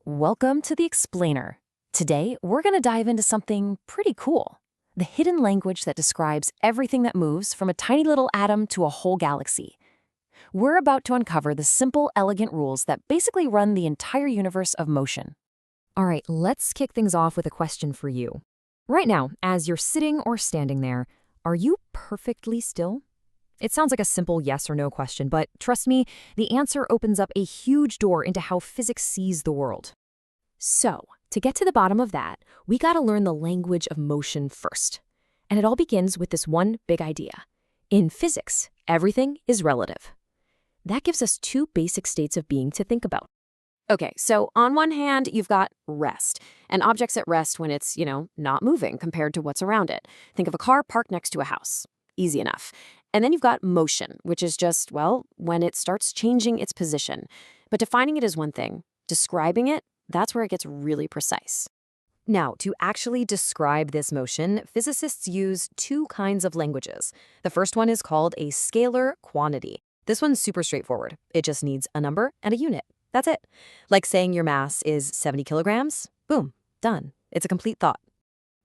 Welcome to the Explainer. Today, we're going to dive into something pretty cool. The hidden language that describes everything that moves from a tiny little atom to a whole galaxy. We're about to uncover the simple, elegant rules that basically run the entire universe of motion. All right, let's kick things off with a question for you. Right now, as you're sitting or standing there, are you perfectly still? It sounds like a simple yes or no question, but trust me, the answer opens up a huge door into how physics sees the world. So, to get to the bottom of that, we gotta learn the language of motion first. And it all begins with this one big idea. In physics, everything is relative. That gives us two basic states of being to think about. Okay, so on one hand, you've got rest, and objects at rest when it's, not moving compared to what's around it. Think of a car parked next to a house. Easy enough. And then you've got motion, which is just, when it starts changing its position. But defining it is one thing. Describing it, that's where it gets really precise. Now, to actually describe this motion, physicists use two kinds of languages. The first one is called a scalar quantity. This one's super straightforward. It just needs a number and a unit. That's it. Like saying your mass is 70 kilograms. Boom, done. It's a complete thought.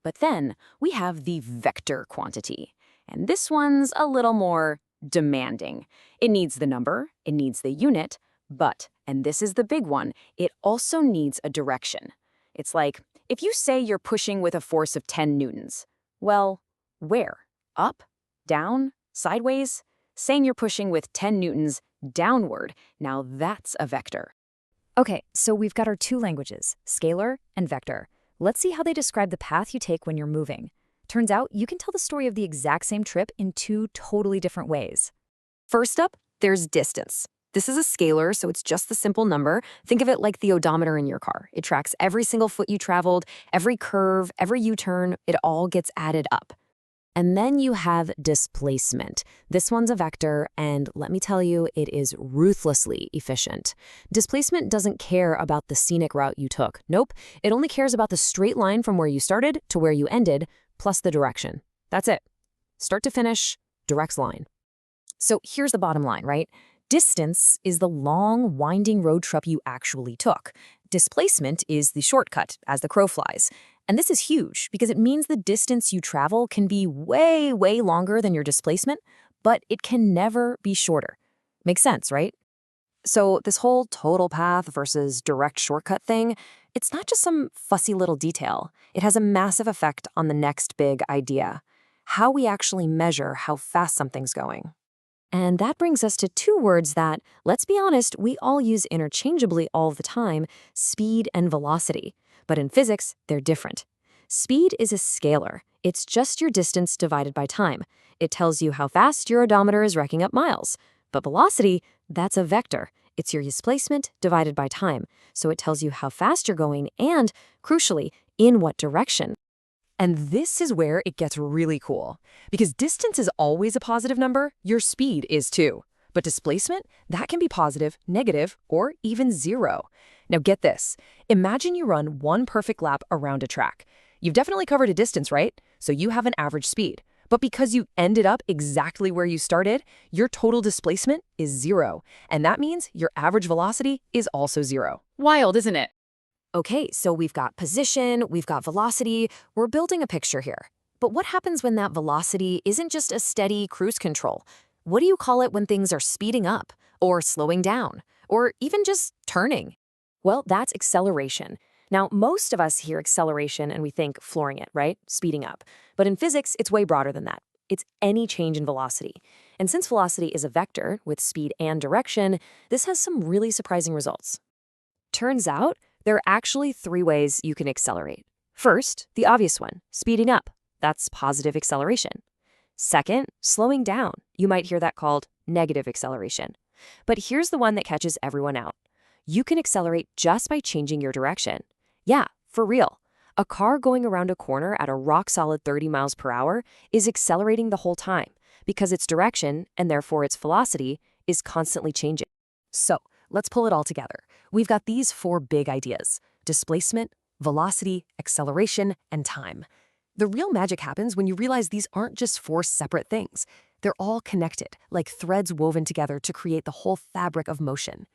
But then we have the vector quantity. And this one's a little more demanding. It needs the number, it needs the unit, but, and this is the big one, it also needs a direction. It's like, if you say you're pushing with a force of 10 newtons, well, where? Up? Down? Sideways? Saying you're pushing with 10 newtons downward, now that's a vector. Okay, so we've got our two languages, scalar and vector. Let's see how they describe the path you take when you're moving. Turns out you can tell the story of the exact same trip in two totally different ways. First up, there's distance. This is a scalar, so it's just the simple number. Think of it like the odometer in your car. It tracks every single foot you traveled, every curve, every U-turn, it all gets added up. And then you have displacement. This one's a vector, and let me tell you, it is ruthlessly efficient. Displacement doesn't care about the scenic route you took. Nope, it only cares about the straight line from where you started to where you ended, plus the direction. That's it. Start to finish, direct line. So here's the bottom line, right? Distance is the long, winding road trip you actually took. Displacement is the shortcut, as the crow flies. And this is huge because it means the distance you travel can be way, way longer than your displacement, but it can never be shorter. Makes sense, right? So this whole total path versus direct shortcut thing, it's not just some fussy little detail. It has a massive effect on the next big idea, how we actually measure how fast something's going. And that brings us to two words that, let's be honest, we all use interchangeably all the time, speed and velocity. But in physics, they're different. Speed is a scalar. It's just your distance divided by time. It tells you how fast your odometer is racking up miles. But velocity, that's a vector. It's your displacement divided by time. So it tells you how fast you're going and, crucially, in what direction. And this is where it gets really cool. Because distance is always a positive number, your speed is too. But displacement, that can be positive, negative, or even zero. Now get this. Imagine you run one perfect lap around a track. You've definitely covered a distance, right? So you have an average speed. But because you ended up exactly where you started, your total displacement is zero. And that means your average velocity is also zero. Wild, isn't it? Okay, so we've got position, we've got velocity, we're building a picture here. But what happens when that velocity isn't just a steady cruise control? What do you call it when things are speeding up, or slowing down, or even just turning? Well, that's acceleration. Now, most of us hear acceleration and we think flooring it, right? Speeding up. But in physics, it's way broader than that. It's any change in velocity. And since velocity is a vector with speed and direction, this has some really surprising results. Turns out, there are actually three ways you can accelerate. First, the obvious one, speeding up. That's positive acceleration. Second, slowing down. You might hear that called negative acceleration. But here's the one that catches everyone out. You can accelerate just by changing your direction. Yeah, for real. A car going around a corner at a rock-solid 30 miles per hour is accelerating the whole time because its direction, and therefore its velocity, is constantly changing. So, let's pull it all together. We've got these four big ideas: displacement, velocity, acceleration, and time. The real magic happens when you realize these aren't just four separate things. They're all connected, like threads woven together to create the whole fabric of motion.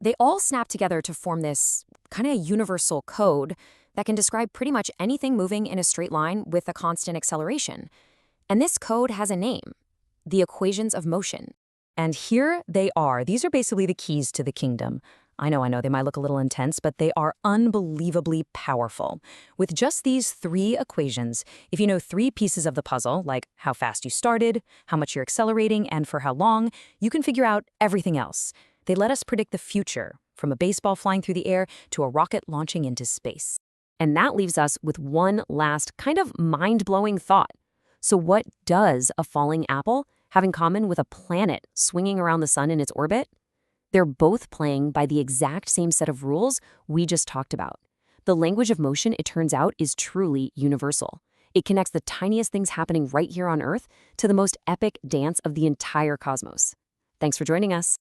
They all snap together to form this kind of universal code that can describe pretty much anything moving in a straight line with a constant acceleration. And this code has a name: the equations of motion. And here they are. These are basically the keys to the kingdom. I know, they might look a little intense, but they are unbelievably powerful. With just these three equations, if you know three pieces of the puzzle, like how fast you started, how much you're accelerating, and for how long, you can figure out everything else. They let us predict the future, from a baseball flying through the air to a rocket launching into space. And that leaves us with one last kind of mind-blowing thought. So what does a falling apple have in common with a planet swinging around the sun in its orbit? They're both playing by the exact same set of rules we just talked about. The language of motion, it turns out, is truly universal. It connects the tiniest things happening right here on Earth to the most epic dance of the entire cosmos. Thanks for joining us.